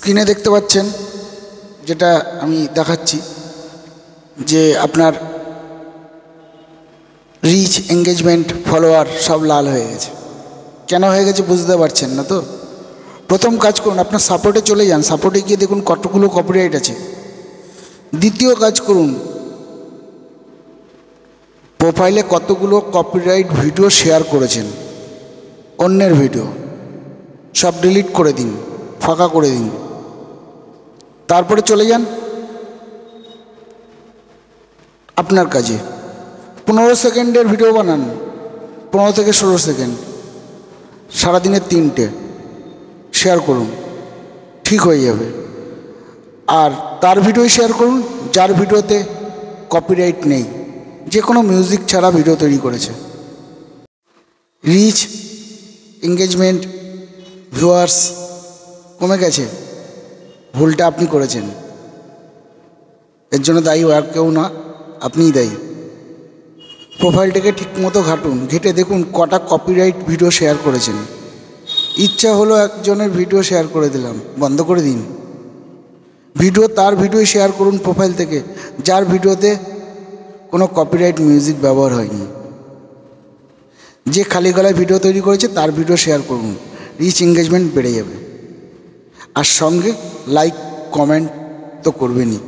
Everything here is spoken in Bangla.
স্ক্রিনে দেখতে পাচ্ছেন যেটা আমি দেখাচ্ছি যে আপনার রিচ, এঙ্গেজমেন্ট, ফলোয়ার সব লাল হয়ে গেছে। কেন হয়ে গেছে বুঝতে পারছেন না তো? প্রথম কাজ করুন, আপনার সাপোর্টে চলে যান, সাপোর্টে গিয়ে দেখুন কতগুলো কপিরাইট আছে। দ্বিতীয় কাজ করুন, প্রোফাইলে কতগুলো কপিরাইট ভিডিও শেয়ার করেছেন, অন্যের ভিডিও সব ডিলিট করে দিন, ফাঁকা করে দিন। তারপরে চলে যান আপনার কাজে। 15 সেকেন্ডের ভিডিও বানান, 15 থেকে 16 সেকেন্ড, সারাদিনের 3টে শেয়ার করুন, ঠিক হয়ে যাবে। আর তার ভিডিও শেয়ার করুন যার ভিডিওতে কপিরাইট নেই, যে কোনো মিউজিক ছাড়া ভিডিও তৈরি করেছে। রিচ, এঙ্গেজমেন্ট, ভিউয়ার্স কমে গেছে, ভুলটা আপনি করেছেন। এর জন্য দায়ী আর কেউ না, আপনিই দায়ী। প্রোফাইলটাকে ঠিকমতো ঘাটুন, ঘেটে দেখুন কটা কপিরাইট ভিডিও শেয়ার করেছেন। ইচ্ছা হলো একজনের ভিডিও শেয়ার করে দিলাম, বন্ধ করে দিন। তার ভিডিও শেয়ার করুন প্রোফাইল থেকে যার ভিডিওতে কোনো কপিরাইট মিউজিক ব্যবহার হয়নি। যে খালি গলায় ভিডিও তৈরি করেছে তার ভিডিও শেয়ার করুন, রিচ, এঙ্গেজমেন্ট বেড়ে যাবে। আর সঙ্গে লাইক, কমেন্ট তো করবেনই।